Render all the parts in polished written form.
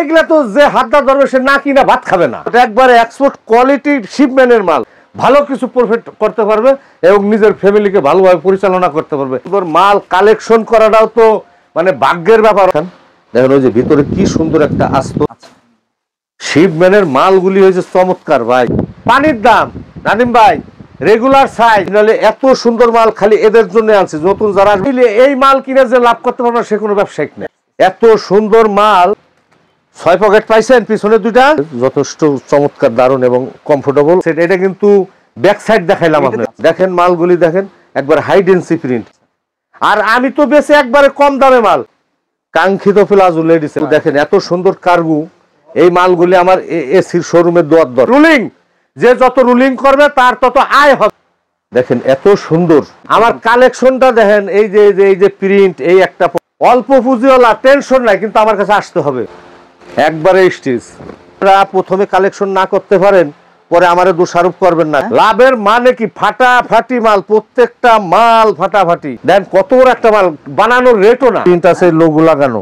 এগুলা তো যে হাতটা ধরবে সে না কিনা ভাত খাবে না। এটা একবারে এক্সপোর্ট কোয়ালিটি শিপমেন্টের মাল, ভালো কিছু প্রফিট করতে পারবে এবং নিজের ফ্যামিলিকে ভালোভাবে পরিচালনা করতে পারবে। মাল কালেকশন করাটাও তো মানে ভাগ্যের ব্যাপার। দেখেন ওই যে ভিতরে কি সুন্দর একটা আস্ত শিপমেন্টের মালগুলি হয়েছে চমৎকার ভাই। পানির দাম নাদিম ভাই রেগুলার সাইজ, নাহলে এত সুন্দর মাল খালি এদের জন্য আনছে। নতুন যারা এই মাল কিনে যে লাভ করতে পারবে সে কোনো ব্যবসায়িক নেই। এত সুন্দর মাল, 6 পকেট পাইছেন পিছনে দুইটা, যথেষ্ট চমৎকার দারুণ এবং কমফোর্টেবল। এটা কিন্তু ব্যাক সাইড দেখাইলাম আপনি, দেখেন মালগুলি দেখেন একবার হাই ডেন্সি প্রিন্ট। আর আমি তো বেশি একবারে কম দামে মাল, কাঙ্ক্ষিত প্লাজো লেডিস দেখেন এত সুন্দর কার্গো। এই মালগুলি আমার এসির শোরুমে দর রুলিং, যে যত রুলিং করবে তার তত আয় হবে। দেখেন এত সুন্দর আমার কালেকশনটা দেখেন। এই যে প্রিন্ট, এই একটা অল্প পুঁজিওয়ালা টেনশন নাই, কিন্তু আমার কাছে আসতে হবে একবারে স্টিচ। প্রথমে কালেকশন না করতে পারেন পরে আমারে দোষারোপ করবেন না। লাভের মানে কি ফাটাফাটি মাল, প্রত্যেকটা মাল ফাটাফাটি। দেন কত বড় একটা মাল, বানানোর রেটও না, প্রিন্ট আছে, লোগো লাগানো,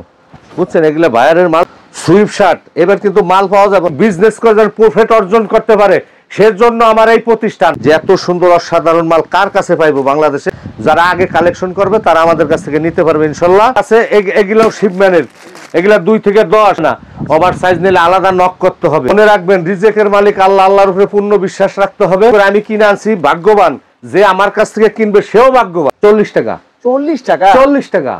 বুঝছেন? এগুলা বায়ারের মাল। সুইপ শার্ট এবার কিন্তু মাল পাওয়া যাবে, বিজনেস করে যারা প্রফিট অর্জন করতে পারে সেজন্য আমার এই প্রতিষ্ঠান। যে এত সুন্দর অসাধারণ মাল কার কাছে পাইবো বাংলাদেশে? যারা আগে কালেকশন করবে তারা আমাদের কাছ থেকে নিতে পারবে ইনশাল্লাহ। আছে এগুলাও শিপমেন্টের, এগুলা 2 থেকে 10 না, ওভার সাইজ নিলে আলাদা নক করতে হবে। মনে রাখবেন রিজেকের মালিক আল্লাহ, আল্লাহর উপরে পূর্ণ বিশ্বাস রাখতে হবে। আমি কিনে আনছি, ভাগ্যবান যে আমার কাছ থেকে কিনবে সেও ভাগ্যবান। 40 টাকা 40 টাকা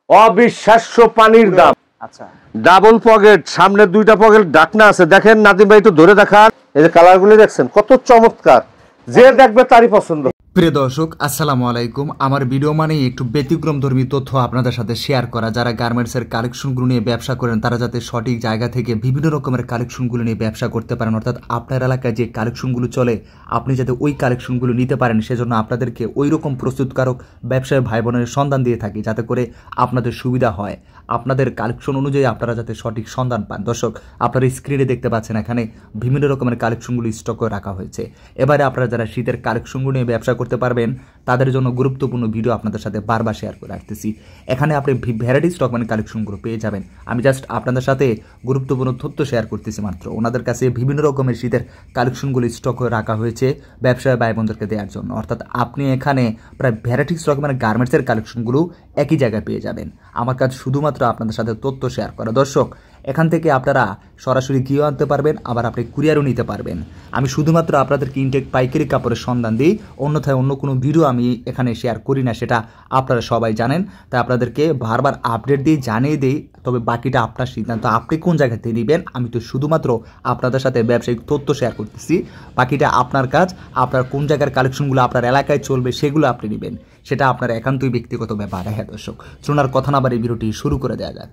অবিশ্বাস্য পানির দাম। আচ্ছা, ডাবল পকেট, সামনে 2টা পকেট ঢাকনা আছে। দেখেন নাদিম ভাই একটু ধরে দেখান, এই যে কালারগুলি দেখছেন কত চমৎকার, যে দেখবে তারই পছন্দ। প্রিয় দর্শক আসসালামু আলাইকুম। আমার ভিডিও মানেই একটু ব্যতিক্রমধর্মী তথ্য আপনাদের সাথে শেয়ার করা। যারা গার্মেন্টসের কালেকশনগুলো নিয়ে ব্যবসা করেন তারা যাতে সঠিক জায়গা থেকে বিভিন্ন রকমের কালেকশনগুলো নিয়ে ব্যবসা করতে পারেন, অর্থাৎ আপনার এলাকায় যে কালেকশনগুলো চলে আপনি যাতে ওই কালেকশনগুলো নিতে পারেন, সেজন্য আপনাদেরকে ওই রকম প্রস্তুতকারক ব্যবসায়ী ভাই বোনের সন্ধান দিয়ে থাকি, যাতে করে আপনাদের সুবিধা হয়, আপনাদের কালেকশন অনুযায়ী আপনারা যাতে সঠিক সন্ধান পান। দর্শক আপনারা স্ক্রিনে দেখতে পাচ্ছেন এখানে বিভিন্ন রকমের কালেকশনগুলো স্টক করে রাখা হয়েছে। এবারে আপনারা যারা শীতের কালেকশনগুলো নিয়ে ব্যবসা করতে পারবেন তাদের জন্য গুরুত্বপূর্ণ ভিডিও আপনাদের সাথে বারবার শেয়ার করে রাখতেছি। এখানে আপনি ভ্যারাইটি স্টক মানে কালেকশনগুলো পেয়ে যাবেন। আমি জাস্ট আপনাদের সাথে গুরুত্বপূর্ণ তথ্য শেয়ার করতেছি মাত্র। ওনাদের কাছে বিভিন্ন রকমের শীতের কালেকশনগুলো স্টক করে রাখা হয়েছে ব্যবসায়ী ভাই বোনদেরকে দেওয়ার জন্য, অর্থাৎ আপনি এখানে প্রায় ভ্যারাইটি স্টক মানে গার্মেন্টসের কালেকশনগুলো একই জায়গায় পেয়ে যাবেন। আমার কাছে শুধুমাত্র আপনাদের সাথে তথ্য শেয়ার করা। দর্শক এখান থেকে আপনারা সরাসরি গিয়েও আনতে পারবেন, আবার আপনি কুরিয়ারও নিতে পারবেন। আমি শুধুমাত্র আপনাদেরকে ইনটেক পাইকারি কাপড়ের সন্ধান দিই, অন্যথায় অন্য কোনো ভিডিও আমি এখানে শেয়ার করি না, সেটা আপনারা সবাই জানেন। তাই আপনাদেরকে বারবার আপডেট দিয়ে জানিয়ে দিই, তবে বাকিটা আপনার সিদ্ধান্ত, আপনি কোন জায়গা থেকে নেবেন। আমি তো শুধুমাত্র আপনাদের সাথে ব্যবসায়িক তথ্য শেয়ার করতেছি, বাকিটা আপনার কাজ। আপনার কোন জায়গার কালেকশনগুলো আপনার এলাকায় চলবে সেগুলো আপনি নেবেন, সেটা আপনার একান্তই ব্যক্তিগত ব্যাপার। হ্যাঁ দর্শক, চলুন কথা না বাড়ি ভিডিওটি শুরু করে দেওয়া যাক।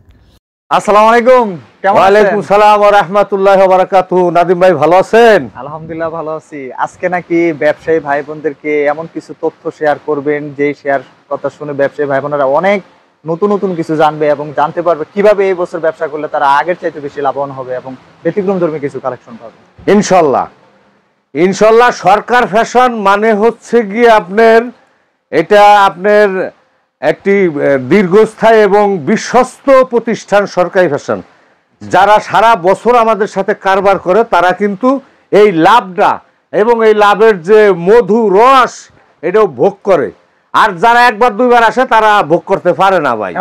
আসসালামু আলাইকুম। ওয়ালাইকুম সালাম ওয়া রাহমাতুল্লাহি ওয়া বারাকাতুহু। নাদিম ভাই ভালো আছেন? আলহামদুলিল্লাহ ভালো আছি। আজকে নাকি ব্যবসায়ী ভাই বোনদেরকে এমন কিছু তথ্য শেয়ার করবেন যে শেয়ার কথা শুনে ব্যবসায়ী ভাই বোনেরা অনেক নতুন নতুন কিছু জানবে এবং জানতে পারবে কিভাবে এই বছর ব্যবসা করলে তারা আগের চাইতে বেশি লাভবান হবে এবং ব্যতিক্রমধর্মী কিছু কালেকশন পাবে ইনশাআল্লাহ। ইনশাআল্লাহ সরকার ফ্যাশন মানে হচ্ছে গিয়ে আপনার এটা আপনার একটি দীর্ঘস্থায়ী এবং বিশ্বস্ত প্রতিষ্ঠান সরকারি ফ্যাশন। যারা সারা বছর আমাদের সাথে কারবার করে তারা কিন্তু এই লাভটা এবং এই লাভের যে মধু রস এটাও ভোগ করে। আর যারা একবার দুইবার আসে তারা ভোগ করতে পারে না ভাই।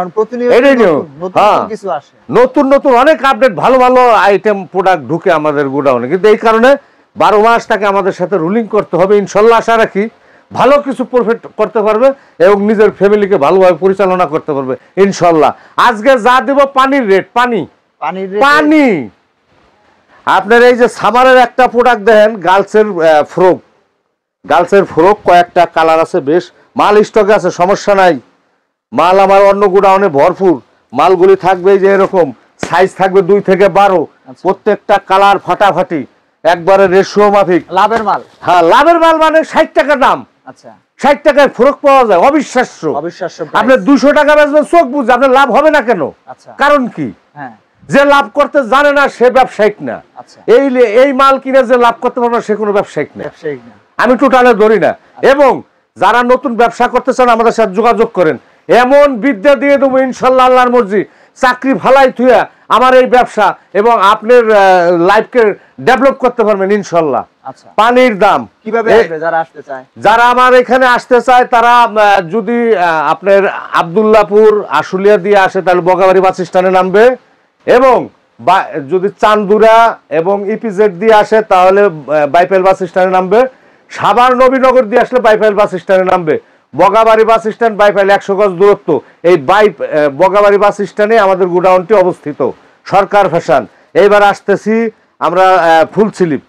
নতুন নতুন অনেক আপডেট, ভালো ভালো আইটেম প্রোডাক্ট ঢুকে আমাদের গোডাউনে, কিন্তু এই কারণে 12 মাস তাকে আমাদের সাথে রুলিং করতে হবে। ইনশাল্লাহ আশা রাখি ভালো কিছু প্রফিট করতে পারবে এবং নিজের ফ্যামিলিকে ভালোভাবে পরিচালনা করতে পারবে ইনশাল্লাহ। আজকে যা দেব পানির রেট, পানি আপনার এই যে সামারের একটা প্রোডাক্ট দেখেন, গার্লসের ফ্রক কয়েকটা কালার আছে, বেশ মাল স্টকে আছে, সমস্যা নাই। মাল আমার অন্য গোডাউনে ভরপুর, মালগুলি থাকবে যে এরকম সাইজ থাকবে 2 থেকে 12, প্রত্যেকটা কালার ফাটাফাটি, একবারে রেশিও মাফিক। লাভের মাল? হ্যাঁ লাভের মাল, মানে 60 টাকা দাম। আচ্ছা, 60 টাকায় ফ্রক পাওয়া যায়, অবিশ্বাস্য। আপনি 200 টাকা বেচবেন চোখ বুঝে, আপনার লাভ হবে না কেন? কারণ কি? যে লাভ করতে জানে না সে ব্যবসায়িক না। এই মাল কিনে যে লাভ করতে পারবে সে কোনো ব্যবসায়িক না, আমি টোটালে ধরি না। এবং যারা নতুন ব্যবসা করতে চান আমাদের সাথে যোগাযোগ করেন, এমন বিদ্যা দিয়ে দেবো ইনশাল্লাহ আল্লাহর মর্জি। চাকরি ফালাই থুয়া আমার এই ব্যবসা এবং আপনার লাইফকে ডেভেলপ করতে পারবেন ইনশাল্লাহ। আচ্ছা, পানির দাম কিভাবে আসবে যারা আসতে চায়? যারা আমার এখানে আসতে চায় তারা যদি আপনার আব্দুল্লাহপুর আশুলিয়া দিয়ে আসে তাহলে বগাবাড়ি বাস স্ট্যান্ডে নামবে, এবং যদি চান্দুরা এবং ইপিজেড দিয়ে আসে তাহলে বাইপাইল বাস স্ট্যান্ডে নামবে। সাভার নবীনগর দিয়ে আসলে বাইপাইল বাস স্ট্যান্ডে নামবে। বগাবাড়ি বাস স্ট্যান্ড বাইপাইল 100 গজ দূরত্ব। এই বগাবাড়ি বাস স্ট্যান্ডে আমাদের গোডাউনটি অবস্থিত, সরকার ফ্যাশন। এইবার আসতেছি আমরা ফুল স্লিপ।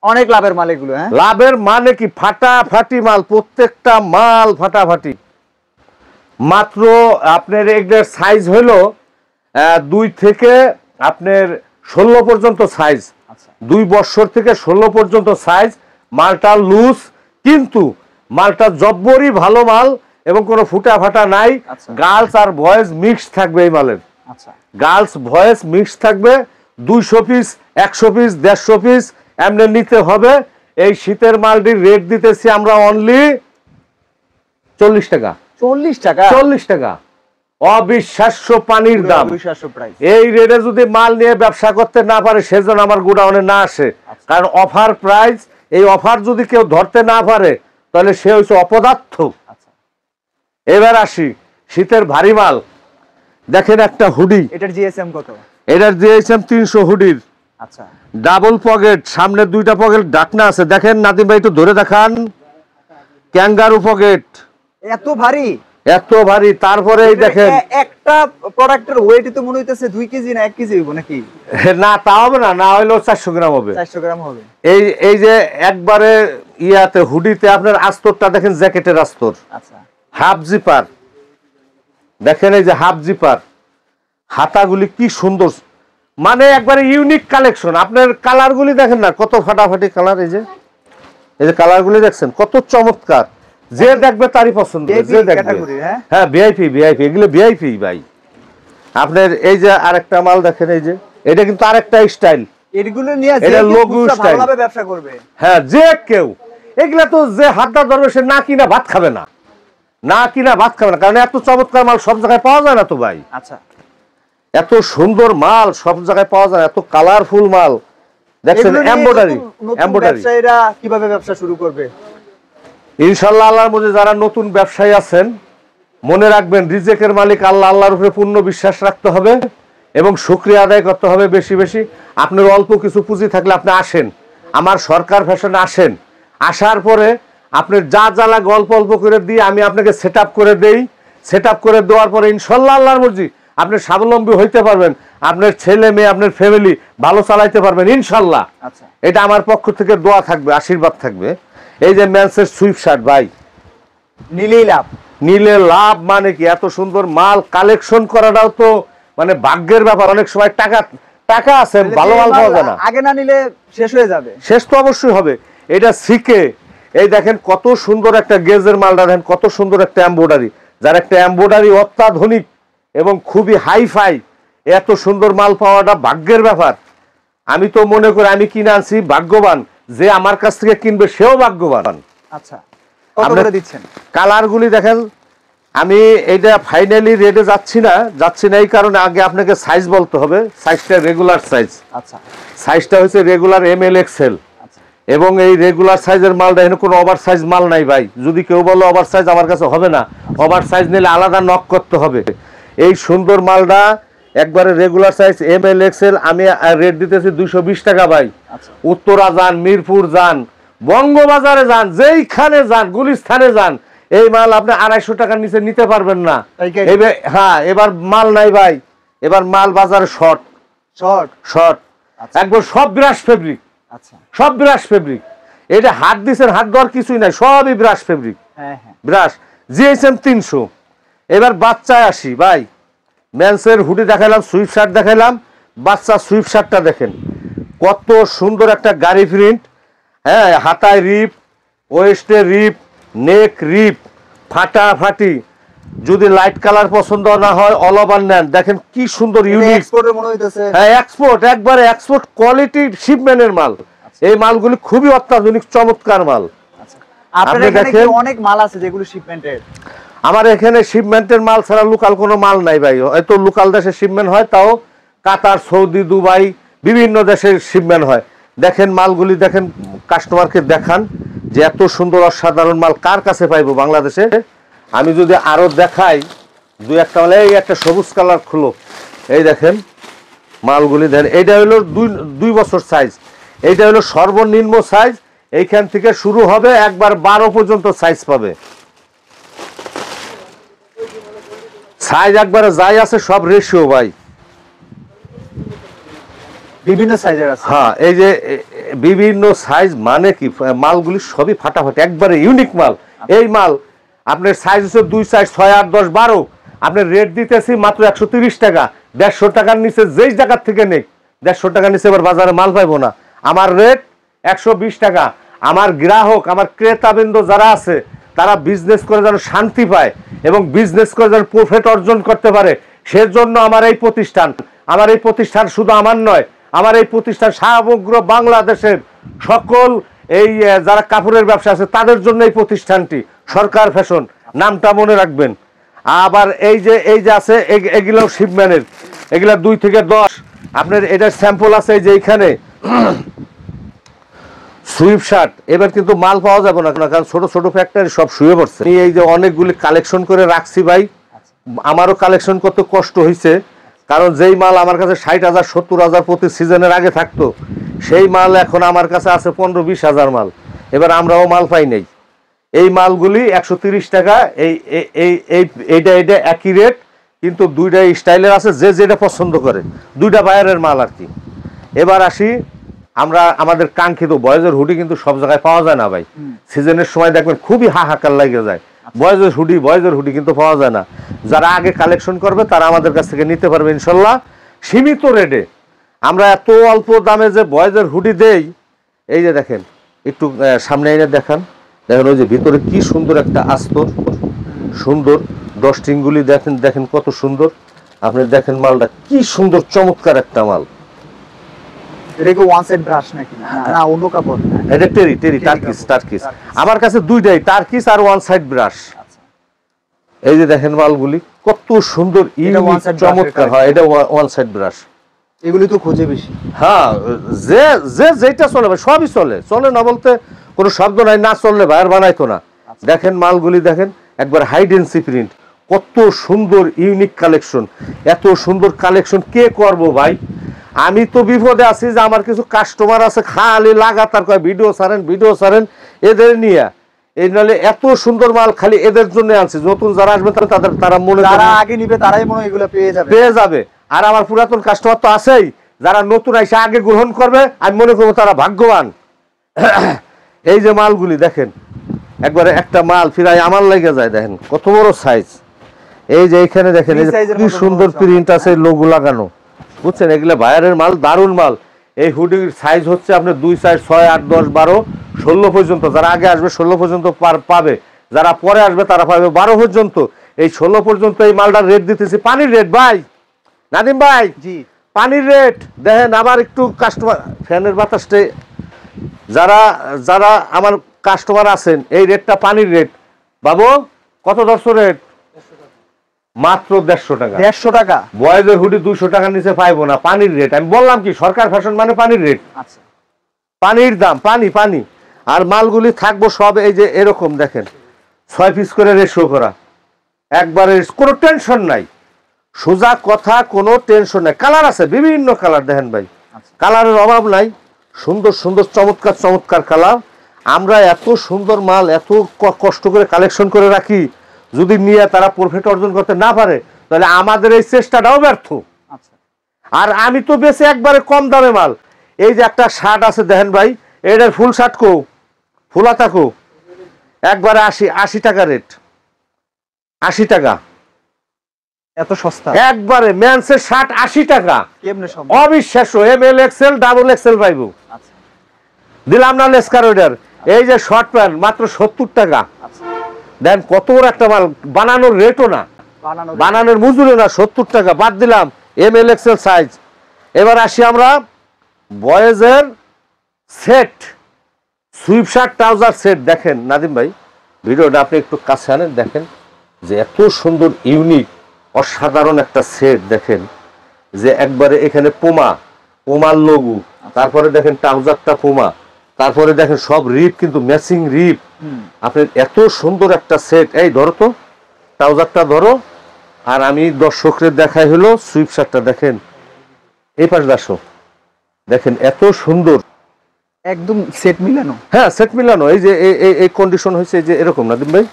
অনেক লাভের মাল এগুলো। হ্যাঁ, লাভের মানে কি? ফাটাফাটি মাল, প্রত্যেকটা মাল ফাটাফাটি। মাত্র আপনার এগুলোর সাইজ হলো 2 থেকে আপনার 16 পর্যন্ত সাইজ। 2 বছর থেকে 16 পর্যন্ত সাইজ। মালটা লুজ, কিন্তু মালটা জব্বরই ভালো মাল এবং কোনো ফুটা ফাটা নাই। গার্লস আর বয়েজ মিক্স থাকবে এই মালের। গার্লস বয়েজ মিক্স থাকবে। 200 পিস, 100 পিস, 150 পিস এমনি নিতে হবে। এই শীতের মালটির রেট দিতেছি আমরা অনলি 40 টাকা। 40 টাকা? 40 টাকা, অবিশ্বাস্য পানির দাম। এই রেটে যদি মাল নিয়ে ব্যবসা করতে না পারে সেজন্য আমার গোডাউনে না আসে, কারণ অফার প্রাইস। এই অফার যদি কেউ ধরতে না পারে তাহলে সে হচ্ছে অপদার্থ। এবার আসি শীতের ভারী মাল। দেখেন একটা হুডি, এটার জিএসএম কত? এটার জিএসএম 300 হুডির। আচ্ছা, ডাবল পকেট, সামনে 2টা পকেট ঢাকনা আছে। দেখেন নাদিম ভাই একটু ধরে দেখান। ক্যাঙ্গারু পকেট, এত ভারী, এত ভারী। তারপরে এই দেখেন একটা প্রোডাক্টের ওয়েট তো মনে হইতেছে 2 কেজি না 1 কেজি হইব নাকি? না, তা হবে না, না হইলেও 400 গ্রাম হবে। 400 গ্রাম হবে। এই যে একবারে ইয়াতে হুডিতে আপনার আস্তরটা দেখেন, জ্যাকেটের আস্তর। আচ্ছা, হাফ জিপার দেখেন, এই যে হাফ জিপার। হাতাগুলি কি সুন্দর, মানে একবারে ইউনিক কালেকশন। আপনার কালারগুলি দেখেন না কত ফাটাফাটি কালার। এই যে কালারগুলি দেখছেন কত চমৎকার। যে দেখবে তারই পছন্দ, যে দেখবে। হ্যাঁ, ভিআইপি, ভিআইপি, এগুলো ভিআইপি ভাই। আপনার এই যে আরেকটা মাল দেখেন, এই যে এটা কিন্তু আরেকটা স্টাইল। এগুলো নিয়ে যে ভালোভাবে ব্যবসা করবে, হ্যাঁ, যে কেউ এগুলা তো যে হাতটা ধরবে সে না কিনা ভাত খাবে না, না কিনা ভাত খাবে না, কারণ এত চমৎকার মাল সব জায়গায় পাওয়া যায় না তো ভাই। আচ্ছা, এত সুন্দর মাল সব জায়গায় পাওয়া যায়, এত কালারফুল মাল দেখছেন। Embroidery, embroidery. ব্যবসায়ীরা কিভাবে ব্যবসা শুরু করবে? ইনশাআল্লাহ আল্লাহর মধ্যে যারা নতুন ব্যবসায়ী আছেন মনে রাখবেন, রিজেকের মালিক আল্লাহ। আল্লাহর উপরে পূর্ণ বিশ্বাস রাখতে হবে এবং শুকরিয়া আদায় করতে হবে বেশি বেশি। আপনার অল্প কিছু পুঁজি থাকলে আপনি আসেন, আমার সরকার ফ্যাশনে আসেন। আসার পরে আপনার যা যা লাগে অল্প অল্প করে দিয়ে আমি আপনাকে সেট আপ করে দেই। সেট আপ করে দেওয়ার পরে ইনশাল্লাহ আল্লাহর মর্জি আপনি স্বাবলম্বী হইতে পারবেন, আপনার ছেলে মেয়ে আপনার ফ্যামিলি ভালো চালাইতে পারবেন ইনশাল্লাহ। আচ্ছা, এটা আমার পক্ষ থেকে দোয়া থাকবে, আশীর্বাদ থাকবে। এই যে মেন্সের সুইপ শার্ট ভাই, নিলেই লাভ। নিলে লাভ মানে কি? এত সুন্দর মাল কালেকশন করাটাও তো মানে ভাগ্যের ব্যাপার। অনেক সময় টাকা আছে, ভালো মাল পাওয়া যায় না। আগে না নিলে শেষ হয়ে যাবে। শেষ তো অবশ্যই হবে। এটা শিখে এই দেখেন কত সুন্দর একটা গেজের মালটা, দেখেন কত সুন্দর একটা এমব্রয়ডারি। যার একটা এমব্রয়ডারি অত্যাধুনিক এবং খুবই হাইফাই, এত সুন্দর মাল পাওয়াটা ভাগ্যের ব্যাপার। আমি তো মনে করি আমি কিনে আনছি ভাগ্যবান, যে আমার কাছ থেকে কিনবে সেও ভাগ্যবান। আচ্ছা, কত করে দিচ্ছেন? কালারগুলি দেখেন, আমি এটা ফাইনালি রেটে যাচ্ছি না এই কারণে আগে আপনাকে সাইজ বলতে হবে। সাইজটা রেগুলার সাইজ। আচ্ছা, সাইজটা হচ্ছে রেগুলার ML XL, এবং এই রেগুলার সাইজের মালটা এখানে কোনো ওভার সাইজ মাল নাই ভাই। যদি কেউ বলো ওভার সাইজ, আমার কাছে হবে না। ওভার সাইজ নিলে আলাদা নক করতে হবে। এই সুন্দর মালটা একবারে রেগুলার সাইজ ML XL আমি রেট দিতেছি 220 টাকা ভাই। উত্তরা যান, মিরপুর যান, বঙ্গবাজারে যান, যেইখানে যান, গুলিস্তানে যান, এই মাল আপনি 250 টাকার নিচে নিতে পারবেন না। হ্যাঁ, এবার মাল নাই ভাই, এবার মাল বাজারে শর্ট। একবার সব ব্রাশ ফেব্রিক। আচ্ছা, সব ব্রাশ ফেব্রিক। এটা হাত দিচ্ছেন, হাত দেওয়ার কিছুই নাই, সবই ব্রাশ ফেব্রিক। Brush GSM 300। এবার বাচ্চায় আসি ভাই, মেন্সের হুডি দেখাইলাম, সুইপ শার্ট দেখাইলাম। বাচ্চা সুইপ শার্টটা দেখেন কত সুন্দর একটা গাড়ি প্রিন্ট। হ্যাঁ, হাতায় রিপ, ওয়েস্টে রিপ, নেক রিপ, ফাটাফাটি। যদি লাইট কালার পছন্দ না হয় অল ওভার নেন, দেখেন কি সুন্দর ইউনিক। হ্যাঁ, এক্সপোর্ট, একবারে এক্সপোর্ট কোয়ালিটি শিপমেন্টের মাল। এই মালগুলি খুবই অত্যাধুনিক চমৎকার মাল। আপনি দেখেন অনেক মাল আছে যেগুলো শিপমেন্টের। আমার এখানে শিপমেন্টের মাল ছাড়া লোকাল কোনো মাল নাই ভাই। হয়তো লোকাল দেশে শিপমেন্ট হয়, তাও কাতার, সৌদি, দুবাই বিভিন্ন দেশের শিপমেন্ট হয়। দেখেন মালগুলি, দেখেন কাস্টমারকে দেখান যে এত সুন্দর অসাধারণ মাল কার কাছে পাইবো বাংলাদেশে। আমি যদি আরো দেখাই দুই একটা মাল, এই একটা সবুজ কালার খুলো, এই দেখেন মালগুলি দেন। এইটা হলো 2 বছর সাইজ, এইটা হলো সর্বনিম্ন সাইজ। এইখান থেকে শুরু হবে, একবার 12 পর্যন্ত সাইজ পাবে। সাইজ একবারে যাই আছে সব রেশিও ভাই, বিভিন্ন সাইজের আছে। হ্যাঁ, এই যে বিভিন্ন সাইজ মানে কি, মালগুলি সবই ফাটাফাটি, একবারে ইউনিক মাল। এই মাল আপনার সাইজ হচ্ছে 2 সাইজ 6, 8, 10, 12। আপনার রেট দিতেছি মাত্র 130 টাকা। 150 টাকার নিচে যেই জায়গার থেকে নেই, 150 টাকার নিচে এবার বাজারে মাল পাইবো না। আমার রেট 120 টাকা। আমার গ্রাহক, আমার ক্রেতাবৃন্দ যারা আছে, তারা বিজনেস করে যেন শান্তি পায় এবং বিজনেস করে যেন প্রফিট অর্জন করতে পারে, সেজন্য আমার এই প্রতিষ্ঠান। আমার এই প্রতিষ্ঠান শুধু আমার নয়, আমার এই প্রতিষ্ঠান সমগ্র বাংলাদেশের সকল এই যারা কাপড়ের ব্যবসা আছে তাদের জন্য এই প্রতিষ্ঠানটি। সরকার ফ্যাশন নামটা মনে রাখবেন। আবার এই যে আছে এগুলো শিপম্যানের, এগুলা 2 থেকে 10। আপনার এটার স্যাম্পল আছে এই যে এইখানে সুইপ শার্ট। এবার কিন্তু মাল পাওয়া যাবে না, কারণ ছোট ছোট ফ্যাক্টরি সব শুয়ে পড়ছে। এই যে অনেকগুলি কালেকশন করে রাখছি ভাই, আমারও কালেকশন করতে কষ্ট হয়েছে, কারণ যেই মাল আমার কাছে 60,000 70,000 প্রতি সিজনের আগে থাকতো, সেই মাল এখন আমার কাছে আছে 15-20 হাজার মাল। এবার আমরাও মাল পাই নাই। এই মালগুলি 130 টাকা। এইটা একই রেট, কিন্তু দুইটা স্টাইলের আছে, যে যেটা পছন্দ করে, দুইটা বায়ারের মাল আর কি। এবার আসি আমরা আমাদের কাঙ্ক্ষিত বয়েজের হুডি, কিন্তু সব জায়গায় পাওয়া যায় না ভাই। সিজনের সময় দেখবেন খুবই হাহাকার লাগে যায়, বয়েজের হুডি কিন্তু পাওয়া যায় না। যারা আগে কালেকশন করবে তারা আমাদের কাছ থেকে নিতে পারবে ইনশাল্লাহ সীমিত রেটে। আমরা এত অল্প দামে যে বয়েজের হুডি দেই, এই যে দেখেন একটু সামনে এনে দেখান, দেখেন ওই যে ভিতরে কি সুন্দর একটা আস্তর, সুন্দর ডস্টিংগুলি দেখেন, দেখেন কত সুন্দর। আপনি দেখেন মালটা কি সুন্দর, চমৎকার একটা মাল। এটা কি ওয়ান সাইড ব্রাশ নাকি না অন্য কাপড়? এটা টেরি টার্কিস। আমার কাছে দুইটাই, টার্কিস আর ওয়ান সাইড ব্রাশ। এই যে দেখেন মালগুলি কত সুন্দর, চমৎকার। হয় এটা ওয়ান সাইড ব্রাশ। এগুলি তো খোঁজে বেশি। হ্যাঁ, যেটা চলে ভাই, সবই চলে না বলতে কোনো শব্দ নাই, না চললে ভাইয়ের বানাইতো না। দেখেন মালগুলি দেখেন, একবার হাইডেন্সি প্রিন্ট, কত সুন্দর ইউনিক কালেকশন। এত সুন্দর কালেকশন কে করবো ভাই? আমি তো বিপদে আছি যে আমার কিছু কাস্টমার আছে খালি লাগাতার কয় ভিডিও ছাড়েন এদের নিয়ে। এই নাহলে এত সুন্দর মাল খালি এদের জন্য আনছি। নতুন যারা আসবে তারা মনে যারা আগে নিবে তারাই মনে এগুলো পেয়ে যাবে। আর আমার পুরাতন কাস্টমার তো আছেই, যারা নতুন এসে আগে গ্রহণ করবে, আমি মনে করবো তারা ভাগ্যবান। এই যে মালগুলি দেখেন, একবারে একটা মাল ফিরাই আমার লেগে যায়। দেখেন কত বড় সাইজ। এই যে এখানে দেখেন কি সুন্দর প্রিন্ট আছে, লোগো লাগানো, বুঝছেন? এগুলো বায়ারের মাল, দারুণ মাল। এই হুডির সাইজ হচ্ছে আপনার 2 সাইজ 6, 8, 10, 12, 16 পর্যন্ত। যারা আগে আসবে 16 পর্যন্ত পাবে, যারা পরে আসবে তারা পাবে 12 পর্যন্ত। এই 16 পর্যন্ত এই মালটার রেট দিতেছি পানির রেট ভাই, নাদিম ভাই। জি, পানির রেট দেখেন। আবার একটু কাস্টমার ফ্যানের বাতাসটা, যারা আমার কাস্টমার আছেন, এই রেটটা পানির রেট। বাবু কত দর্শ রেট? মাত্র 150 টাকা। 150 টাকা। বয়েজের হুডি 200 টাকার নিচে পাইবো না, পানির রেট। আমি বললাম কি, সরকার ফ্যাশন মানে পানির রেট। আচ্ছা, পানির দাম, পানি। আর মালগুলি থাকবো সব এই যে এরকম দেখেন, 6 পিস করে রেশিও করা, একবারে কোনো টেনশন নাই। সোজা কথা, কোনো টেনশন নাই। কালার আছে বিভিন্ন কালার, দেখেন ভাই, কালারের অভাব নাই। সুন্দর সুন্দর চমৎকার কালার। আমরা এত সুন্দর মাল এত কষ্ট করে কালেকশন করে রাখি, যদি নিয়ে তারা প্রফিট অর্জন করতে না পারে, তাহলে আমাদের এই চেষ্টাটাও ব্যর্থ। আর আমি তো বেশি একবারে কম দামে মাল। এই যে একটা শার্ট আছে দেখেন ভাই, এটার ফুল শার্ট ফুলা থাকো, একবারে 80 টাকা রেট। 80 টাকা, এত সস্তা একবারে মেন্সের শার্ট 80 টাকা। অবিশ্বাস্য। ML XL ডাবল XL পাইবো। দিলাম না লেসকার অর্ডার। এই যে শর্ট প্যান্ট মাত্র 70 টাকা। দেন কত বড় একটা মাল, বানানোর রেটও না, বানানোর মজুরি না, 70 টাকা বাদ দিলাম। ML XL size. এবার আসি আমরা বয়েজের set, sweatshirt trouser set. দেখেন নাদিম ভাই, ভিডিওটা আপনি একটু কাছে আনেন, দেখেন যে এত সুন্দর ইউনিক অসাধারণ একটা সেট। দেখেন যে একবারে এখানে পোমার লোগো, তারপরে দেখেন ট্রাউজারটা পোমা, তারপরে দেখেন সব রিপ কিন্তু ম্যাচিং রিপ। আপনার এত সুন্দর একটা সেট। এই ধরো তো ট্রাউজারটা ধরো, আর আমি দর্শকদের দেখাই হলো সুইপ শার্টটা দেখেন, এই পাশে আসো, দেখেন এত সুন্দর, একদম সেট মিলানো। হ্যাঁ সেট মিলানো। এই যে এই কন্ডিশন হয়েছে যে এরকম নাদিম ভাই,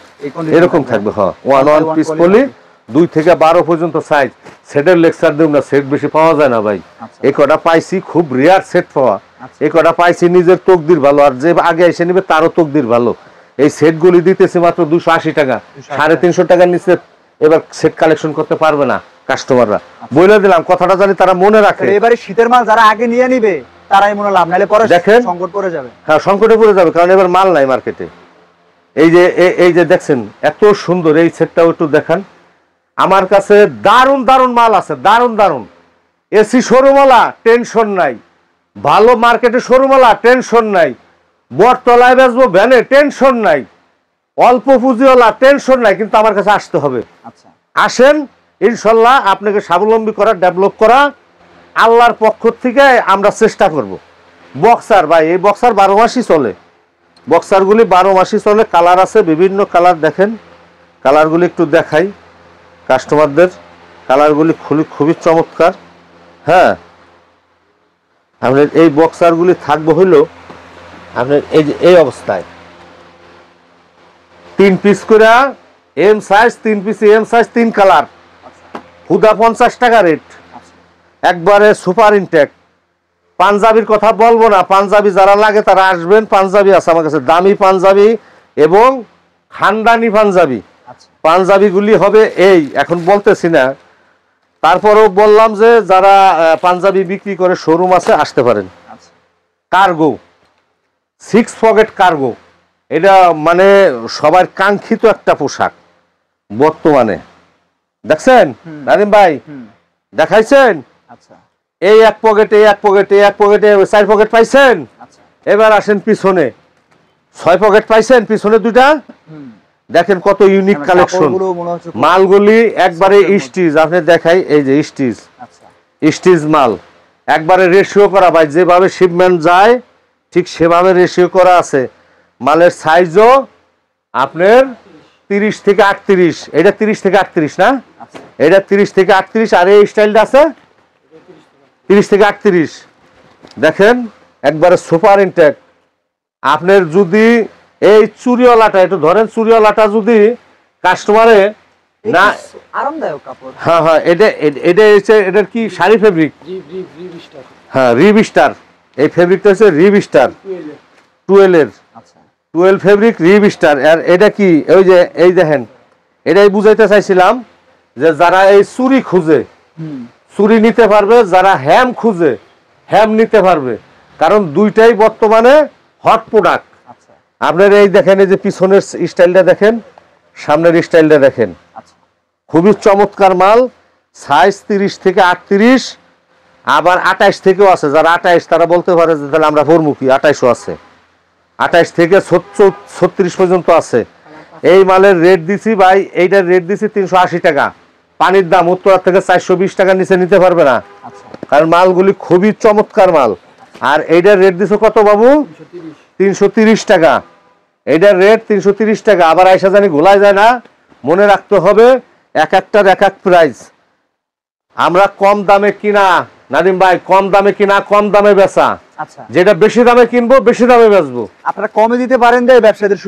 এরকম থাকবে। হ্যাঁ, ওয়ান পিস পলি 2 থেকে 12 পর্যন্ত সাইজ। সেটের লেকচার দেব না, সেট বেশি পাওয়া যায় না ভাই। এই কটা পাইছি, খুব রেয়ার সেট পাওয়া। এই কটা পাইছি, নিজের তকদির ভালো, আর যে আগে এসে নিবে তারও তকদির ভালো। এই সেটগুলি দিতেছি মাত্র 280 টাকা, 350 টাকার নিচে এবার সেট কালেকশন করতে পারবে না কাস্টমাররা। বলে দিলাম, কথাটা জানি তারা মনে রাখে। এবারে শীতের মাল যারা আগে নিয়ে নিবে তারাই মনে লাভ, নাহলে পরে দেখেন সংকট পড়ে যাবে। হ্যাঁ, সংকটে পড়ে যাবে, কারণ এবার মাল নাই মার্কেটে। এই যে দেখছেন এত সুন্দর এই সেটটাও একটু দেখান। আমার কাছে দারুণ দারুণ মাল আছে, দারুণ এসি শোরুমওয়ালা টেনশন নাই, ভালো মার্কেটে শোরুমওয়ালা টেনশন নাই, বটতলায় বেচবো ভ্যানে টেনশন নাই, অল্প পুঁজিওয়ালা টেনশন নাই, কিন্তু আমার কাছে আসতে হবে। আসেন, ইনশাল্লাহ আপনাকে স্বাবলম্বী করা, ডেভেলপ করা আল্লাহর পক্ষ থেকে আমরা চেষ্টা করব। বক্সার ভাই, এই বক্সার 12 মাসই চলে, বক্সারগুলি 12 মাসই চলে। কালার আছে, বিভিন্ন কালার দেখেন, কালারগুলি একটু দেখাই কাস্টমারদের। কালারগুলি খুবই চমৎকার। হ্যাঁ, আপনার এই বক্সারগুলি থাকবে হইলো আপনার এই যে এই অবস্থায় 3 পিস করে M size, 3 piece M size, 3 colour, হুদা 50 টাকা রেট, একবারে সুপার ইনটেক। পাঞ্জাবির কথা বলবো না, পাঞ্জাবি যারা লাগে তারা আসবেন। পাঞ্জাবি আছে আমার কাছে, দামি পাঞ্জাবি এবং খানদানি পাঞ্জাবি। পাঞ্জাবিগুলি হবে এই, এখন বলতেছি না, তারপরেও বললাম যে যারা পাঞ্জাবি বিক্রি করে শোরুম আছে আসতে পারেন। কার্গো 6 পকেট কার্গো, এটা মানে সবার কাঙ্ক্ষিত একটা পোশাক বর্তমানে। দেখছেন নাদিম ভাই, দেখাইছেন? এই এক পকেটে, এক পকেটে, এক পকেটে 4 পকেট পাইছেন। এবার আসেন পিছনে, 6 পকেট পাইছেন, পিছনে 2টা। দেখেন কত ইউনিক কালেকশন, মালগুলি একবারে স্টিচ। আপনি দেখাই, এই যে স্টিচ মাল, একবারে রেশিও করা ভাই, যেভাবে শিপমেন্ট যায় ঠিক সেভাবে রেশিও করা আছে। মালের সাইজও আপনার 30 থেকে 38, এটা 30 থেকে 38 না, এটা 30 থেকে 38, আর এই স্টাইলটা আছে 30 থেকে 38। দেখেন একবারে সুপার ইনটেক। আপনার যদি এই চুরিওয়ালাটা একটু ধরেন, চুরিওয়ালাটা যদি কাস্টমারে না, আরামদায়ক কাপড়। হ্যাঁ হ্যাঁ, এটা হচ্ছে এটার কি শাড়ি ফেব্রিক, হ্যাঁ রিব স্টার। এই ফেব্রিকটা হচ্ছে রিব স্টার 12 এর, 12 ফেব্রিক রিব স্টার। আর এটা কি, ওই যে এই দেখেন, এটাই বুঝাইতে চাইছিলাম যে যারা এই চুরি খুঁজে চুরি নিতে পারবে, যারা হ্যাম খুঁজে হ্যাম নিতে পারবে, কারণ দুইটাই বর্তমানে হট প্রোডাক্ট। আপনার এই দেখেন, এই যে পিছনের স্টাইলটা দেখেন, সামনের স্টাইলটা দেখেন, খুবই চমৎকার মাল। সাইজ 30 থেকে 38, আবার 28 থেকেও আছে। যারা 28 তারা বলতে পারে যে তাহলে আমরা পরমুখী, 28ও আছে, 28 থেকে 36 পর্যন্ত আছে। এই মালের রেট দিছি ভাই, এইটার রেট দিছি 380 টাকা। পানির দাম উত্তরা থেকে 420 টাকার নিচে নিতে পারবে না, কারণ মালগুলি খুবই চমৎকার মাল। আর এইটার রেট দিছো কত বাবু? 330 টাকা। এইটার রেট 330 টাকা। আবার আইসা জানি ঘোলায় যায় না, মনে রাখতে হবে এক একটার এক এক প্রাইস। আমরা কম দামে কিনা নাদিম ভাই, কম দামে কিনা কম দামে বেচা। যেটা বেশি দামে কিনবো বেশি দামে বেচবো। আপনারা কমে দিতে পারেন, ব্যবসায়ীদের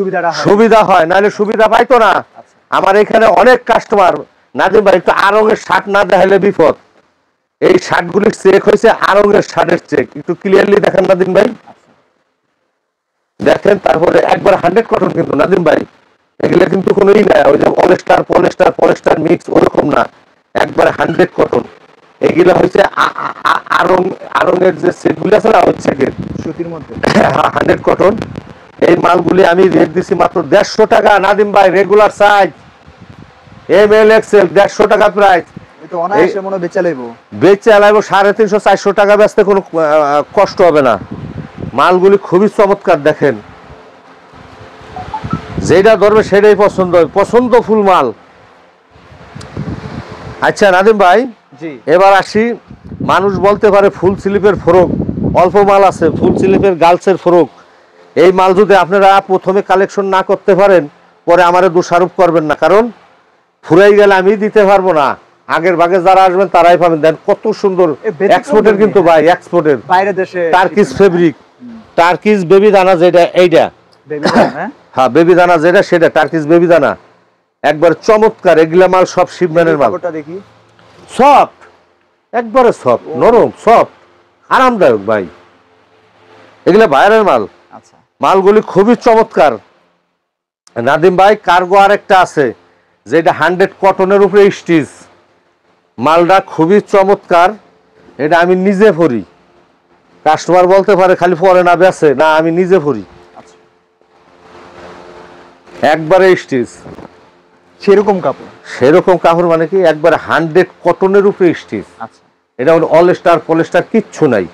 সুবিধা হয়, নাহলে সুবিধা পাইতো না। আমার এখানে অনেক কাস্টমার, নাদিম ভাই একটু আরঙের শার্ট না দেখাইলে বিপদ। এই শার্টগুলির চেক হয়েছে আরঙের শার্টের চেক, একটু ক্লিয়ারলি দেখেন নাদিম ভাই, দেখেন। তারপরে একবার 100 কটন কিন্তু নাদিম ভাই, এগুলো কিন্তু কোনো ই না, ওই যে পলেস্টার পলেস্টার পলেস্টার মিক্স ওরকম না, একবার 100 কটন। এগুলো হচ্ছে আরঙের যে সেটগুলি আছে না, ওই সেটের সুতির মধ্যে 100 কটন। এই মালগুলি আমি রেট দিছি মাত্র 150 টাকা নাদিম ভাই, রেগুলার সাইজ ML XL 150 টাকা প্রাইস। বেচে লাগবো 350 400 টাকা, বেচতে কোনো কষ্ট হবে না। মালগুলি খুবই চমৎকার, দেখেন যেটা ধরবে সেটাই পছন্দ, পছন্দ ফুল মাল। আচ্ছা নাদিম ভাই, জি। এবার আসি, মানুষ বলতে পারে ফুল স্লিপের ফ্রক অল্প মাল আছে, ফুল স্লিপের গার্লসের ফ্রক। এই মাল যদি আপনারা প্রথমে কালেকশন না করতে পারেন, পরে আমারে দোষারোপ করবেন না, কারণ ফুরাই গেলে আমি দিতে পারবো না। আগের ভাগে যারা আসবেন তারাই পাবেন। দেন কত সুন্দর এক্সপোর্টের, কিন্তু ভাই এক্সপোর্টের বাইরে দেশে টার্কিশ ফেব্রিক, টার্কিশ বেবি দানা যেটা, এইটা হ্যাঁ বেবি দানা যেটা সেটা টার্কিশ বেবি দানা, একবার চমৎকার। এগুলা মাল সব শিপম্যানের মাল, দেখি সফট, একবারে সফট, নরম, সফট, আরামদায়ক ভাই। এগুলা বাইরের মাল। আচ্ছা, মালগুলি খুবই চমৎকার। নাদিম ভাই কার্গো আরেকটা আছে যেটা 100 কটনের উপরে স্টিচ, মালটা খুবই চমৎকার। এটা আমি নিজে পরি, কাস্টমার বলতে পারে খালি পরে না বেছে, না আমি নিজে পরি। আচ্ছা, একবারে স্টিচ, সেরকম কাপড়, সেরকম কাপড় মানে কি একবারে 100 কটনের উপরে স্টিচ। আচ্ছা, এটা অল স্টার পলিস্টার কিচ্ছু নাই।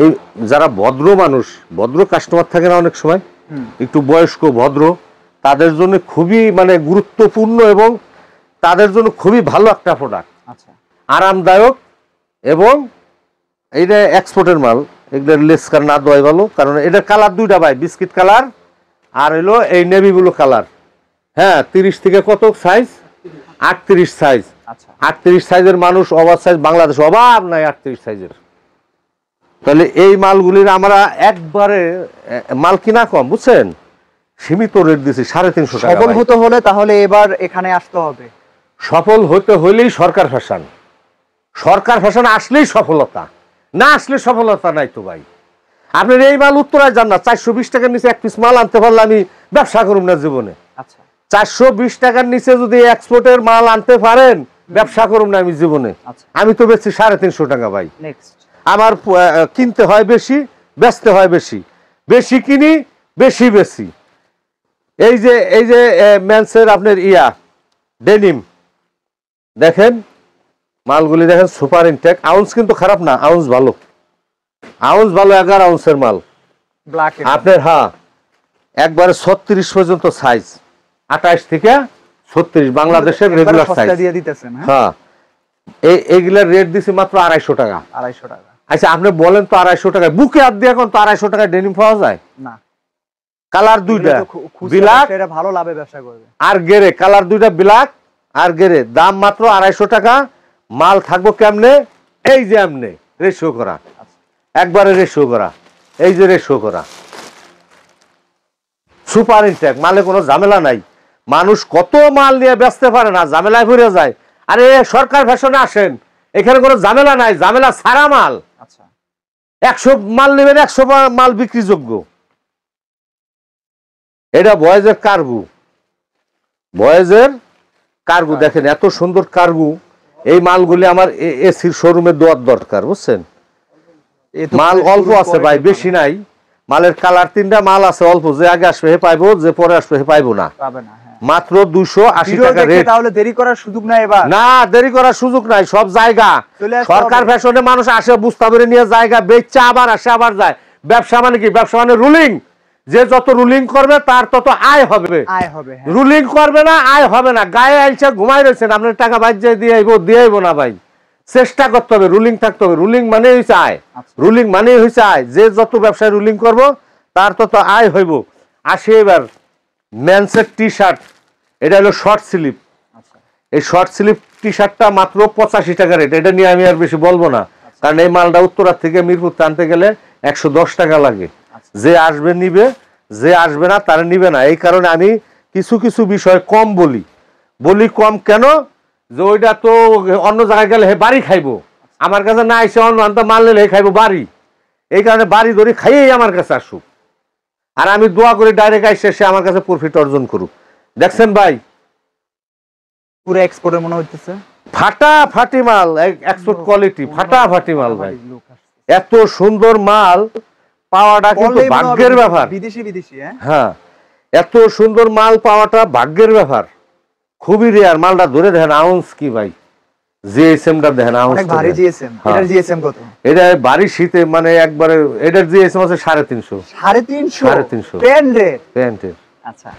এই যারা ভদ্র মানুষ, ভদ্র কাস্টমার থাকে না অনেক সময়, একটু বয়স্ক ভদ্র, তাদের জন্য খুবই মানে গুরুত্বপূর্ণ এবং তাদের জন্য খুবই ভালো একটা প্রোডাক্ট, আচ্ছা, আরামদায়ক। এবং এইটা এক্সপোর্টের মাল, এগুলোর লেসকার না দেওয়াই ভালো, কারণ এটার কালার দুইটা ভাই, বিস্কিট কালার আর হলো এই নেভি ব্লু কালার। হ্যাঁ 30 থেকে কত সাইজ, 38 সাইজ। আচ্ছা, 38 সাইজের মানুষ, ওভার সাইজ বাংলাদেশ অভাব নাই 38 সাইজের। তাহলে এই মালগুলির আমরা একবারে মাল কিনা কম, বুঝছেন, সীমিত রেট দিছি 350 টাকা। সফল হতে হলে তাহলে এবার এখানে আসতে হবে। সফল হতে হইলেই সরকার ফ্যাশন, সরকার ফ্যাশন আসলেই সফলতা, না আসলে সফলতা নাই তো ভাই। আপনার এই মাল উত্তরায় যান না, 420 টাকার নিচে এক পিস মাল আনতে পারলে আমি ব্যবসা করুম না জীবনে। আচ্ছা, 420 টাকার নিচে যদি এক্সপোর্টের মাল আনতে পারেন, ব্যবসা করুম না আমি জীবনে। আচ্ছা, আমি তো বেচছি 350 টাকা ভাই। নেক্সট, আমার কিনতে হয় বেশি, বেচতে হয় বেশি, বেশি কিনি বেশি বেশি। এই যে মেন্সের আপনার ডেনিম দেখেন, মালগুলি দেখেন সুপার ইনটেক। আউন্স কিন্তু খারাপ না, আউন্স ভালো, আউন্স ভালো। 11 আউন্সের মাল ব্ল্যাক আপনার। হ্যাঁ একবারে 36 পর্যন্ত সাইজ, 28 থেকে 36 বাংলাদেশের রেগুলার সাইজ দিয়ে দিতেছেন। হ্যাঁ এইগুলার রেট দিছি মাত্র 250 টাকা। 250 টাকা। আচ্ছা আপনি বলেন তো 250 টাকায় বুকে হাত দিয়ে এখন তো 250 টাকায় ডেনিম পাওয়া যায় না? কালার দুইটা ব্ল্যাক, এটা ভালো লাভে ব্যবসা করবে। আর গেরে, কালার দুইটা ব্ল্যাক আর গেরে, দাম মাত্র 250 টাকা। মাল থাকবো কেমনে, এই যে এমনে রেশিও করা, একবারে রেশিও করা, এই যে রেশিও করা, সুপার ইনটেক। মালে কোনো ঝামেলা নাই। মানুষ কত মাল নিয়ে বেচতে পারে না, ঝামেলায় ভরে যায়। আরে সরকার ফ্যাশনে আসেন, এখানে কোনো ঝামেলা নাই, ঝামেলা ছাড়া মাল। আচ্ছা, 100 মাল নেবেন, 100 মাল বিক্রিযোগ্য। এটা বয়েজের কার্গু, বয়েজের কার্গু দেখেন এত সুন্দর কার্গু। এই মালগুলি আমার এসির শোরুমে দেওয়ার দরকার, বুঝছেন। মাল অল্প আছে ভাই, বেশি নাই। মালের কালার 3টা মাল আছে অল্প, যে আগে আসবে হে পাইবো, যে পরে আসবে হে পাইবো না। মাত্র 280 টাকা রেট। তাহলে দেরি করার সুযোগ নাই এবার, না দেরি করার সুযোগ নাই। সব জায়গা সরকার ফ্যাশনে মানুষ আসে, বুঝতে পারে নিয়ে জায়গা বেচছে, আবার আসে আবার যায়। ব্যবসা মানে কি, ব্যবসা মানে রুলিং। যে যত রুলিং করবে তার তত আয় হবে। রুলিং করবে না, আয় হবে না। গায়ে আইসা ঘুমাই রয়েছেন, আপনার টাকা বাজ্যে দিয়ে আইবো না ভাই। চেষ্টা করতে হবে, রুলিং থাকতে হবে। রুলিং মানে হইছে আয়, রুলিং মানে হইছে আয়। যে যত ব্যবসায় রুলিং করব তার তত আয় হইব। আসে এবার মেন্সের টি শার্ট, এটা হলো শর্ট স্লিপ। এই শর্ট স্লিপ টি শার্টটা মাত্র 85 টাকা রেট। এটা নিয়ে আমি আর বেশি বলবো না, কারণ এই মালটা উত্তরা থেকে মিরপুর আনতে গেলে 110 টাকা লাগে। যে আসবে নিবে, যে আসবে না তারা নিবে না। এই কারণে আমি কিছু কিছু বিষয় কম বলি কম কেন, যে ওইটা তো অন্য জায়গায় গেলে হে বাড়ি খাইবো, আমার কাছে না এসে অন্য আনতে মাল নিলে হে খাইবো বাড়ি। এই কারণে বাড়ি ধরে খাইয়েই আমার কাছে আসুক, আর আমি দোয়া করি ডাইরেক্ট আইসে সে আমার কাছে প্রফিট অর্জন করুক। দেখছেন ভাই পুরো এক্সপোর্টের মনে হচ্ছে, ফাটাফাটি মাল, এক্সপোর্ট কোয়ালিটি, ফাটাফাটি মাল ভাই। এত সুন্দর মাল পাওয়াটা কিন্তু ভাগ্যের ব্যাপার। বিদেশি হ্যাঁ এত সুন্দর মাল পাওয়াটা ভাগ্যের ব্যাপার, খুবই রেয়ার। মালটা ধরে দেখেন আউন্স কি ভাই, জিএসএমটা দেখেন আউন্স, অনেক ভারী জিএসএম। এটার জিএসএম কত? এটা ভারী শীতে মানে একবারে এটার জিএসএম আছে 350। 350 প্যান্টের। আচ্ছা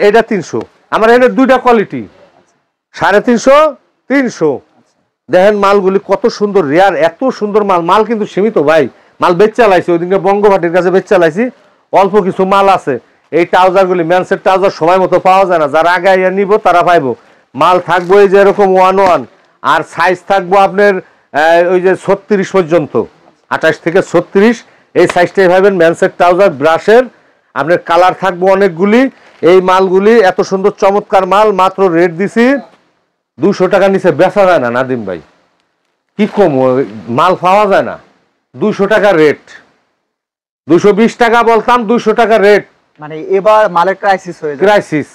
এটা 300। আমার এখানে দুইটা কোয়ালিটি, 350 300। দেখেন মালগুলি কত সুন্দর রেয়ার, এত সুন্দর মাল। মাল কিন্তু সীমিত ভাই, মাল বেচা লাইছি ওইদিকে বঙ্গভাটির কাছে বেচা লাইছি, অল্প কিছু মাল আছে। এই ট্রাউজারগুলি ম্যানসের ট্রাউজার সময় মতো পাওয়া যায় না, যারা আগে আইয়া নিব তারা পাইবো। মাল থাকবো এই যে এরকম 1-1, আর সাইজ থাকবো আপনার ওই যে 36 পর্যন্ত, 28 থেকে 36 এই সাইজটাই পাবেন ম্যানসের ট্রাউজার ব্রাশের। আপনার কালার থাকবো অনেকগুলি। এই মালগুলি এত সুন্দর চমৎকার মাল, মাত্র রেট দিছি 200 টাকা নিচে বেচা যায় না নাদিম ভাই, কি কম মাল পাওয়া যায় না। 200 টাকা রেট, 220 টাকা বলতাম, 200 টাকা রেট। মানে এবার মালের ক্রাইসিস হয়ে যায়। ক্রাইসিস।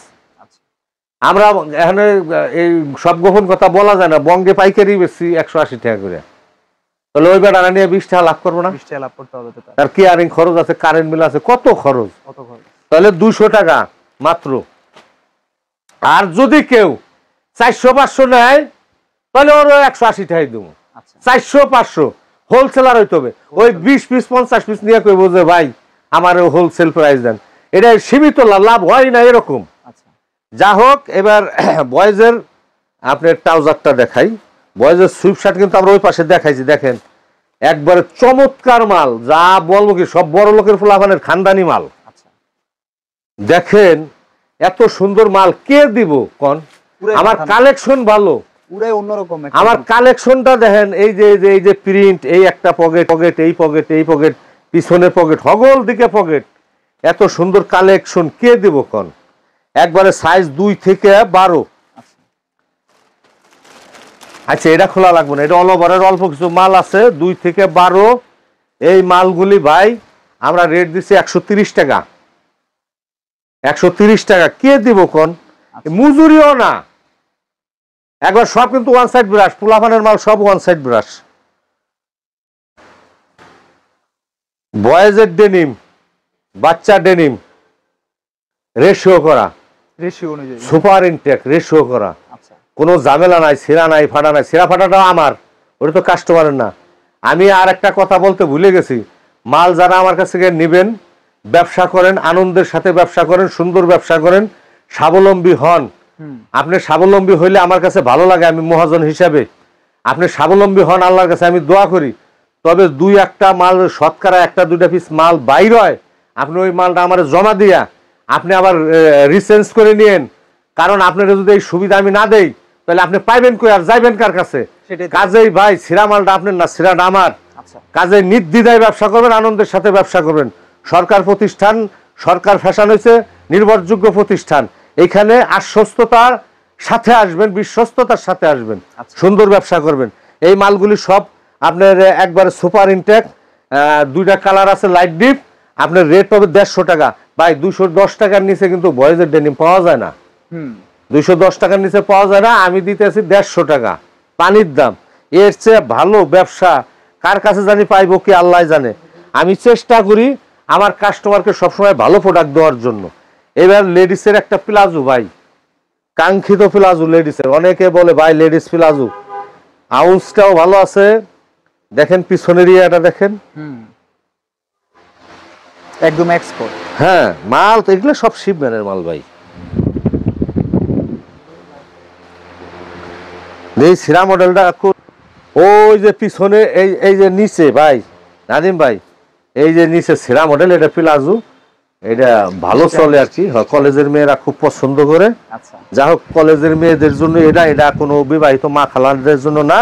আমরা এখানে এই সব গোপন কথা বলা যায় না, বঙ্গে পাইকারি বেশি 180 টাকা করে, তাহলে ওই বেড়া নিয়ে 20 টাকা লাভ করবো না? 20 টাকা লাভ করতে হবে তো, তার কেয়ারিং খরচ আছে, কারেন্ট বিল আছে, কত খরচ। তাহলে 200 টাকা মাত্র। আর যদি কেউ 400-500 নেয় তাহলে ওর 180 টাকাই দেবো। 400-500 হোলসেলার হইতে হবে। ওই 20 পিস 50 পিস নিয়ে কইব যে ভাই আমার হোলসেল প্রাইস দেন, এটা সীমিত লাভ হয় না এরকম। যা হোক, এবার বয়েজের আপনার ট্রাউজারটা দেখাই। বয়েজের সুইপ শার্ট কিন্তু আমরা ওই পাশে দেখাইছি, দেখেন একবারে চমৎকার মাল, যা বলবো কি সব বড় লোকের ফুলাফানের খানদানি মাল। দেখেন এত সুন্দর মাল কে দিব কোন? আমার কালেকশন ভালো, পুরাই অন্যরকম। আমার কালেকশনটা দেখেন, এই যে প্রিন্ট, এই একটা পকেট, এই পকেট, পিছনের পকেট, হগল দিকে পকেট, এত সুন্দর কালেকশন কে দিব কোন? একবারে সাইজ 2 থেকে 12। আচ্ছা এটা খোলা লাগবে না, এটা অল ওভারের অল্প কিছু মাল আছে 2 থেকে 12। এই মালগুলি ভাই আমরা রেট দিচ্ছি 130 টাকা। 130 টাকা কে দিব কোন? মজুরিও না, একবার সব কিন্তু ওয়ান সাইড ব্রাশ, পোলাফানের মাল সব ওয়ান সাইড ব্রাশ। বয়েজের ডেনিম, বাচ্চা ডেনিম, রেশিও করা, রেশিও অনুযায়ী সুপার ইনটেক, রেশিও করা, কোনো ঝামেলা নাই, ছিঁড়া নাই, ফাটা নাই। ছিঁড়া ফাটাটা আমার, ওটা তো কাস্টমারের না। আমি আর একটা কথা বলতে ভুলে গেছি, মাল যারা আমার কাছ থেকে নেবেন, ব্যবসা করেন, আনন্দের সাথে ব্যবসা করেন, সুন্দর ব্যবসা করেন, স্বাবলম্বী হন। আপনি স্বাবলম্বী হইলে আমার কাছে ভালো লাগে, আমি মহাজন হিসাবে। আপনি স্বাবলম্বী হন, আল্লাহর কাছে আমি দোয়া করি। তবে 2-1টা মাল, শতকরা 1-2টা পিস মাল বাইর হয়, আপনি ওই মালটা আমার জমা দিয়া আপনি আবার রিসেন্স করে নিয়েন। কারণ আপনার যদি এই সুবিধা আমি না দেই তাহলে আপনি পাইবেন কই আর যাইবেন কার কাছে? কাজেই ভাই ছিঁড়া মালটা আপনার না, ছিঁড়াটা আমার। কাজে নির্দ্বিধায় ব্যবসা করবেন, আনন্দের সাথে ব্যবসা করবেন। সরকার প্রতিষ্ঠান, সরকার ফ্যাশন হয়েছে নির্ভরযোগ্য প্রতিষ্ঠান। এখানে আশ্বস্ততার সাথে আসবেন, বিশ্বস্ততার সাথে আসবেন, সুন্দর ব্যবসা করবেন। এই মালগুলি সব আপনার একবারে সুপার ইনটেক, 2টা কালার আছে লাইট ডিপ। আপনার রেট পাবে 150 টাকা। ভাই 210 টাকার নিচে কিন্তু বয়েজের ডেনিম পাওয়া যায় না, 210 টাকার নিচে পাওয়া যায় না। আমি দিতেছি 150 টাকা, পানির দাম। এর চেয়ে ভালো ব্যবসা কার কাছে জানি পাইবো কি আল্লাহ জানে। আমি চেষ্টা করি আমার কাস্টমারকে সবসময় ভালো প্রোডাক্ট দেওয়ার জন্য। এবার লেডিসের একটা প্লাজো ভাই, কাঙ্ক্ষিত প্লাজো লেডিসের, অনেকে বলে ভাই লেডিস প্লাজো, আউন্সটাও ভালো আছে। দেখেন পিছনের ইয়াটা দেখেন, একদম এক্সপোর্ট। হ্যাঁ মাল তো এগুলো সব শিপম্যানের মাল ভাই। এই সিরা মডেলটা ওই যে পিছনে, এই যে নিচে ভাই নাদিম ভাই, এই যে নিচে সিরা মডেল, এটা প্লাজো, এটা ভালো চলে আর কি। কলেজের মেয়েরা খুব পছন্দ করে। যা হোক, কলেজের মেয়েদের জন্য এটা কোনো বিবাহিত মা খালাদের জন্য না,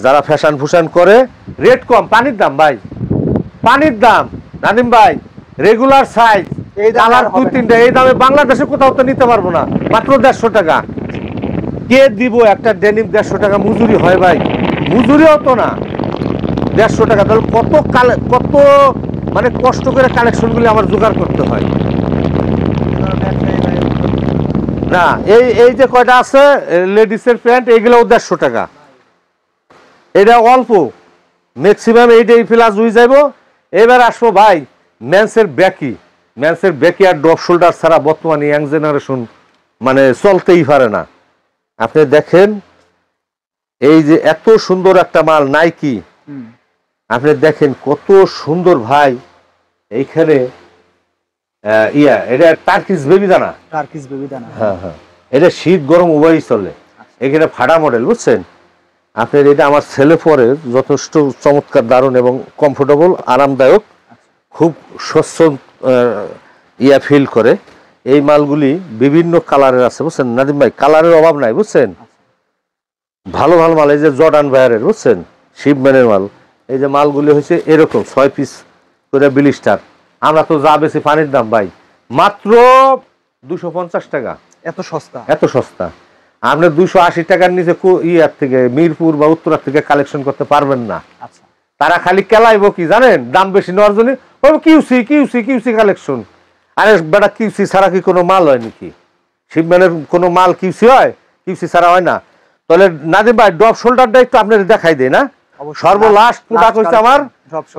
যারা ফ্যাশন ফুশন করে। রেট কম, পানির দাম ভাই, পানির দাম নাদিম ভাই। রেগুলার সাইজ, এই কালার 2-3টা, এই দামে বাংলাদেশে কোথাও তো নিতে পারবো না। মাত্র 150 টাকা কে দিব? একটা ডেনিম 150 টাকা মজুরি হয় ভাই? মজুরিও তো না, 150 টাকা। তাহলে কত মানে কষ্ট করে কালেকশনগুলি আমার জোগাড় করতে হয় না। এই যে কয়টা আছে লেডিসের প্যান্ট, এইগুলোও 150 টাকা। এটা অল্প, ম্যাক্সিমাম এইটাই প্লাস হয়ে যাব। এবার আসবো ভাই মেন্সের ব্যাকি। মেন্সের ব্যাকি আর ড্রপ শোল্ডার ছাড়া বর্তমানে ইয়াং জেনারেশন মানে চলতেই পারে না। আপনি দেখেন এই যে এত সুন্দর একটা মাল নাইকি, আপনি দেখেন কত সুন্দর ভাই। এইখানে এটা টার্কিশ বেবি দানা, টার্কিশ বেবি দানা। হ্যাঁ হ্যাঁ, এটা শীত গরম উভয়ই চলে। এখানে ফাড়া মডেল, বুঝছেন? আপনার এটা আমার ছেলে পরে যথেষ্ট চমৎকার, দারুণ এবং কমফোর্টেবল, আরামদায়ক, খুব স্বচ্ছ ইয়া ফিল করে। এই মালগুলি বিভিন্ন কালারের আছে, বুঝছেন নাদিম ভাই, কালারের অভাব নাই, বুঝছেন। ভালো ভালো মাল, এই যে জর্ডান ভাইয়ারের, বুঝছেন, শিপম্যানের মাল। এই যে মালগুলি হয়েছে এরকম 6 পিস করে বিলিস্টার। আমরা তো যা বেশি পানির দাম ভাই, মাত্র 250 টাকা। এত সস্তা? এত সস্তা। আপনি 280 টাকার নিচে ইয়ার থেকে, মিরপুর বা উত্তরা থেকে কালেকশন করতে পারবেন না। আচ্ছা, তারা খালি কেলাইবো কি জানেন, দাম বেশি নেওয়ার জন্য কিউসি কিউসি কিউসি কালেকশন। আরে বেটা, কিউসি ছাড়া কি কোনো মাল হয় নাকি? শিপম্যানের কোনো মাল কিউসি হয়? কিউসি ছাড়া হয় না। তাহলে নাদিম ভাই ড্রপ শোল্ডারটা একটু আপনাদের দেখাই দেয় না। সর্বলাস্ট প্রোডাক্ট হচ্ছে আমার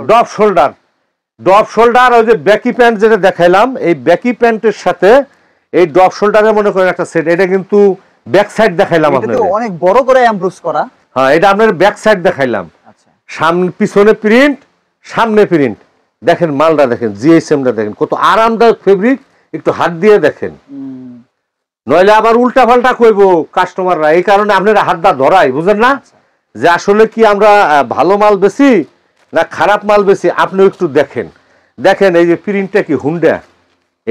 ড্রপ শোল্ডার। ড্রপ শোল্ডার, ওই যে ব্যাকি প্যান্ট যেটা দেখাইলাম, এই ব্যাকি প্যান্টের সাথে এই ড্রপ শোল্ডারে মনে করেন একটা সেট। এটা কিন্তু ব্যাক সাইড দেখাইলাম আপনাদের, অনেক বড় করে এমব্রোস করা। হ্যাঁ, এটা আপনাদের ব্যাক সাইড দেখাইলাম। আচ্ছা, সামনে পিছনে প্রিন্ট, সামনে প্রিন্ট। দেখেন মালটা, দেখেন জিএসএমটা, দেখেন কত আরামদায়ক ফেব্রিক, একটু হাত দিয়ে দেখেন। নইলে আবার উল্টা পাল্টা কইবো কাস্টমাররা, এই কারণে আপনারা হাতটা ধরাই, বুঝেন না, যে আসলে কি আমরা ভালো মাল বেশি না খারাপ মাল বেশি। আপনি একটু দেখেন, দেখেন এই যে প্রিন্টটা কি হুন্ডা,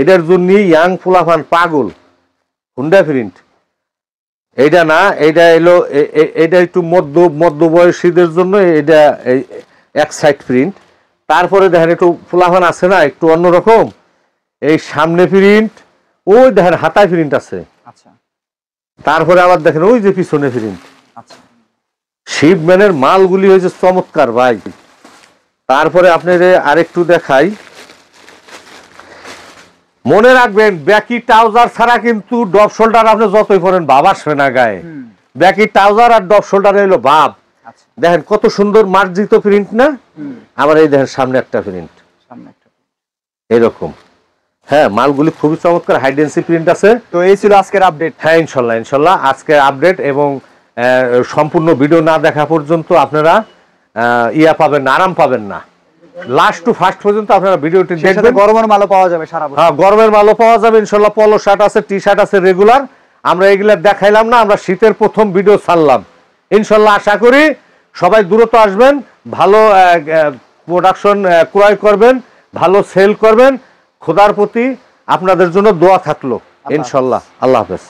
এটার জন্য ইয়াং ফুলাফান পাগল। হুন্ডা প্রিন্ট এইটা না, এইটা এলো, এটা একটু মধ্য বয়সীদের জন্য এটা এক সাইড প্রিন্ট। তারপরে দেখেন একটু ফুলাফান আছে না, একটু অন্যরকম, এই সামনে প্রিন্ট, ওই দেখেন হাতায় প্রিন্ট আছে। আচ্ছা, তারপরে আবার দেখেন ওই যে পিছনে প্রিন্ট। আচ্ছা, শিপম্যানের মালগুলি হয়েছে চমৎকার ভাই। তারপরে আপনাদের আরেকটু দেখাই, মনে রাখবেন ব্যাকি ট্রাউজার ছাড়া কিন্তু ড্রপ শোল্ডার আপনি যতই পরেন ভাব আসবে না গায়ে। ব্যাকি ট্রাউজার আর ড্রপ শোল্ডার হলো ভাব। দেখেন কত সুন্দর মার্জিত প্রিন্ট না। আবার এই দেখেন সামনে একটা প্রিন্ট, এরকম। হ্যাঁ, মালগুলি খুবই চমৎকার, হাইডেন্সি প্রিন্ট আছে। তো এই ছিল আজকের আপডেট। হ্যাঁ, ইনশাল্লাহ আজকের আপডেট, এবং সম্পূর্ণ ভিডিও না দেখা পর্যন্ত আপনারা ইয়া পাবেন না, আরাম পাবেন না। লাস্ট টু ফার্স্ট পর্যন্ত আপনারা ভিডিওটি দেখবেন। গরমের মালও পাওয়া যাবে সারা বছর। হ্যাঁ, গরমের মালও পাওয়া যাবে ইনশাল্লাহ। পলো শার্ট আছে, টি শার্ট আছে রেগুলার। আমরা এগুলা দেখাইলাম না, আমরা শীতের প্রথম ভিডিও ছাড়লাম। ইনশাল্লাহ আশা করি সবাই দ্রুত আসবেন, ভালো প্রোডাকশন ক্রয় করবেন, ভালো সেল করবেন। খোদার প্রতি আপনাদের জন্য দোয়া থাকলো ইনশাল্লাহ। আল্লাহ হাফেজ।